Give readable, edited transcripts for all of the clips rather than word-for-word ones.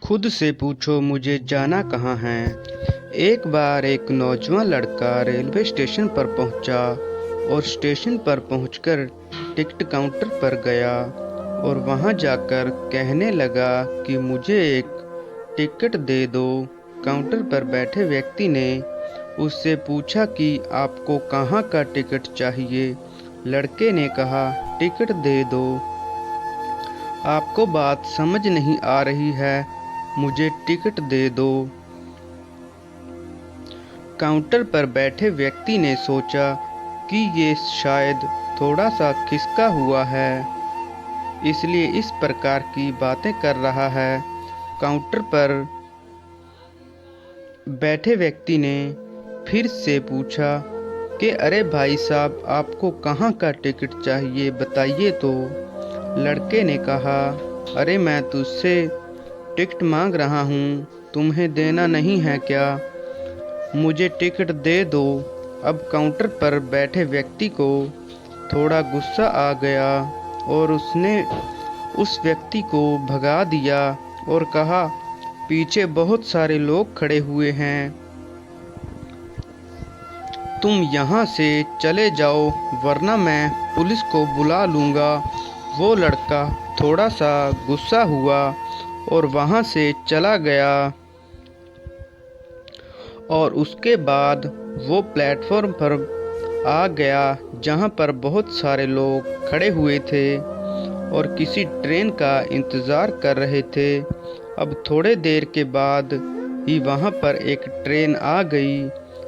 खुद से पूछो मुझे जाना कहाँ है। एक बार एक नौजवान लड़का रेलवे स्टेशन पर पहुंचा और स्टेशन पर पहुंचकर टिकट काउंटर पर गया और वहां जाकर कहने लगा कि मुझे एक टिकट दे दो। काउंटर पर बैठे व्यक्ति ने उससे पूछा कि आपको कहाँ का टिकट चाहिए। लड़के ने कहा, टिकट दे दो। आपको बात समझ नहीं आ रही है, मुझे टिकट दे दो। काउंटर पर बैठे व्यक्ति ने सोचा कि ये शायद थोड़ा सा खिसका हुआ है, इसलिए इस प्रकार की बातें कर रहा है। काउंटर पर बैठे व्यक्ति ने फिर से पूछा कि अरे भाई साहब, आपको कहाँ का टिकट चाहिए, बताइए तो। लड़के ने कहा, अरे मैं तुझसे टिकट मांग रहा हूँ, तुम्हें देना नहीं है क्या? मुझे टिकट दे दो। अब काउंटर पर बैठे व्यक्ति को थोड़ा गुस्सा आ गया और उसने उस व्यक्ति को भगा दिया और कहा, पीछे बहुत सारे लोग खड़े हुए हैं, तुम यहाँ से चले जाओ वरना मैं पुलिस को बुला लूँगा। वो लड़का थोड़ा सा गुस्सा हुआ और वहाँ से चला गया और उसके बाद वो प्लेटफॉर्म पर आ गया जहाँ पर बहुत सारे लोग खड़े हुए थे और किसी ट्रेन का इंतज़ार कर रहे थे। अब थोड़े देर के बाद ही वहाँ पर एक ट्रेन आ गई।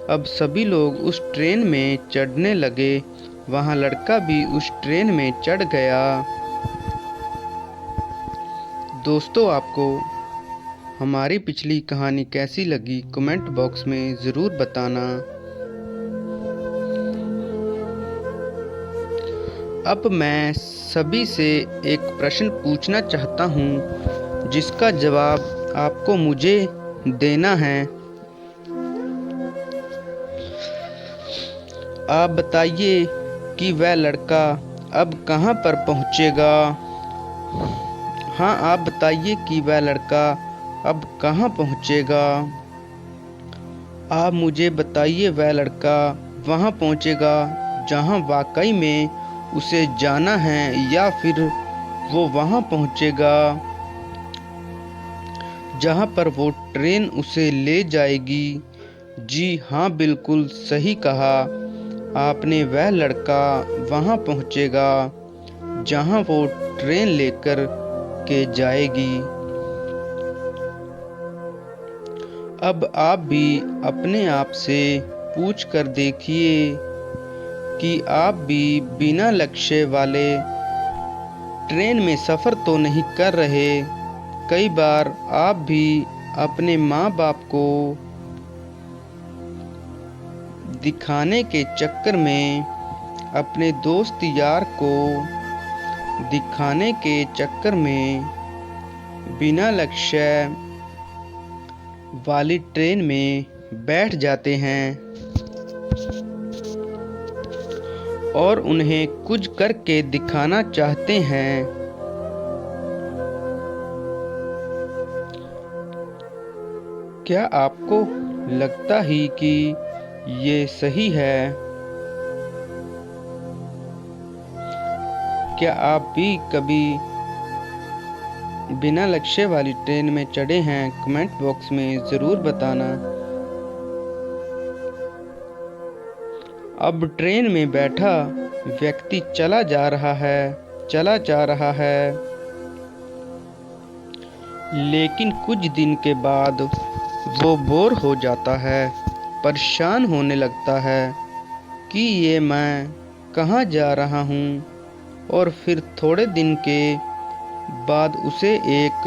अब सभी लोग उस ट्रेन में चढ़ने लगे। वहाँ लड़का भी उस ट्रेन में चढ़ गया। दोस्तों, आपको हमारी पिछली कहानी कैसी लगी कमेंट बॉक्स में ज़रूर बताना। अब मैं सभी से एक प्रश्न पूछना चाहता हूँ जिसका जवाब आपको मुझे देना है। आप बताइए कि वह लड़का अब कहाँ पर पहुँचेगा। हाँ, आप बताइए कि वह लड़का अब कहाँ पहुँचेगा। आप मुझे बताइए, वह लड़का वहाँ पहुँचेगा जहाँ वाकई में उसे जाना है, या फिर वो वहाँ पहुँचेगा जहाँ पर वो ट्रेन उसे ले जाएगी। जी हाँ, बिल्कुल सही कहा आपने। वह लड़का वहाँ पहुँचेगा जहाँ वो ट्रेन लेकर के जाएगी। अब आप भी अपने आप से पूछ कर देखिए कि आप भी बिना लक्ष्य वाले ट्रेन में सफ़र तो नहीं कर रहे। कई बार आप भी अपने माँ बाप को दिखाने के चक्कर में, अपने दोस्त यार को दिखाने के चक्कर में बिना लक्ष्य वाली ट्रेन में बैठ जाते हैं और उन्हें कुछ करके दिखाना चाहते हैं। क्या आपको लगता ही कि ये सही है? क्या आप भी कभी बिना लक्ष्य वाली ट्रेन में चढ़े हैं? कमेंट बॉक्स में ज़रूर बताना। अब ट्रेन में बैठा व्यक्ति चला जा रहा है, लेकिन कुछ दिन के बाद वो बोर हो जाता है, परेशान होने लगता है कि ये मैं कहाँ जा रहा हूँ। और फिर थोड़े दिन के बाद उसे एक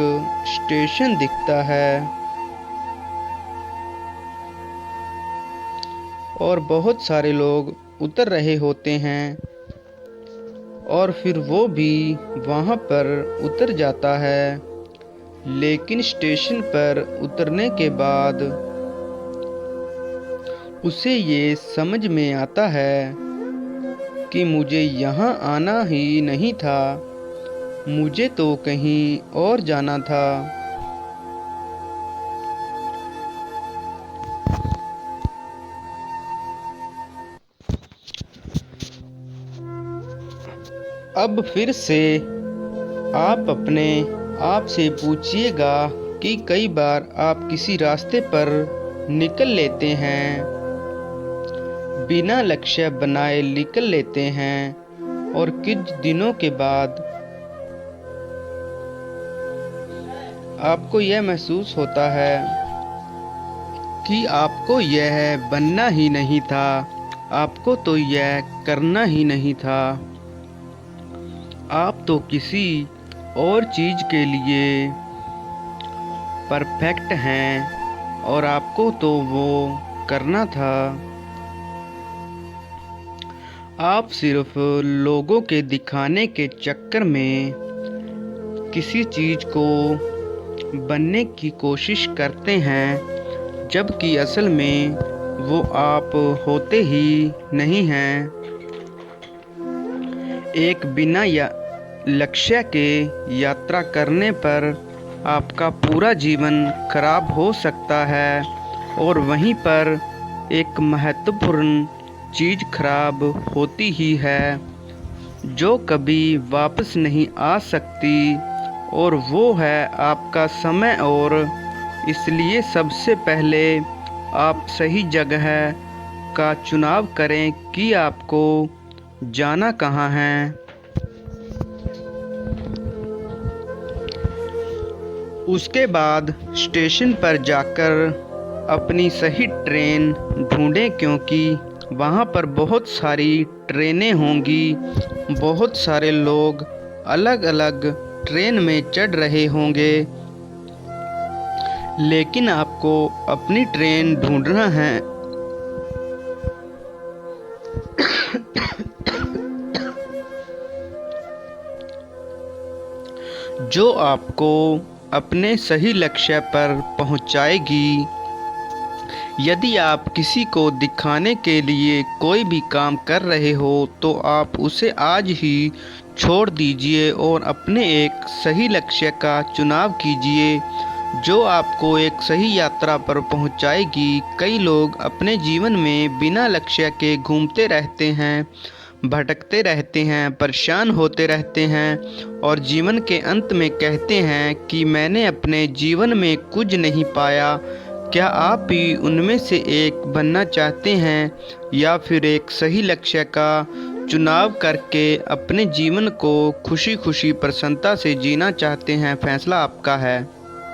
स्टेशन दिखता है और बहुत सारे लोग उतर रहे होते हैं और फिर वो भी वहाँ पर उतर जाता है। लेकिन स्टेशन पर उतरने के बाद उसे ये समझ में आता है कि मुझे यहाँ आना ही नहीं था, मुझे तो कहीं और जाना था। अब फिर से आप अपने आप से पूछिएगा कि कई बार आप किसी रास्ते पर निकल लेते हैं, बिना लक्ष्य बनाए निकल लेते हैं, और कुछ दिनों के बाद आपको यह महसूस होता है कि आपको यह बनना ही नहीं था, आपको तो यह करना ही नहीं था। आप तो किसी और चीज़ के लिए परफेक्ट हैं और आपको तो वो करना था। आप सिर्फ लोगों के दिखाने के चक्कर में किसी चीज़ को बनने की कोशिश करते हैं, जबकि असल में वो आप होते ही नहीं हैं। एक बिना लक्ष्य के यात्रा करने पर आपका पूरा जीवन खराब हो सकता है, और वहीं पर एक महत्वपूर्ण चीज़ खराब होती ही है जो कभी वापस नहीं आ सकती, और वो है आपका समय। और इसलिए सबसे पहले आप सही जगह का चुनाव करें कि आपको जाना कहाँ है। उसके बाद स्टेशन पर जाकर अपनी सही ट्रेन ढूंढें, क्योंकि वहाँ पर बहुत सारी ट्रेनें होंगी, बहुत सारे लोग अलग अलग ट्रेन में चढ़ रहे होंगे, लेकिन आपको अपनी ट्रेन ढूंढना है। जो आपको अपने सही लक्ष्य पर पहुंचाएगी। यदि आप किसी को दिखाने के लिए कोई भी काम कर रहे हो तो आप उसे आज ही छोड़ दीजिए और अपने एक सही लक्ष्य का चुनाव कीजिए जो आपको एक सही यात्रा पर पहुंचाएगी। कई लोग अपने जीवन में बिना लक्ष्य के घूमते रहते हैं, भटकते रहते हैं, परेशान होते रहते हैं और जीवन के अंत में कहते हैं कि मैंने अपने जीवन में कुछ नहीं पाया। क्या आप भी उनमें से एक बनना चाहते हैं, या फिर एक सही लक्ष्य का चुनाव करके अपने जीवन को खुशी खुशी प्रसन्नता से जीना चाहते हैं? फैसला आपका है।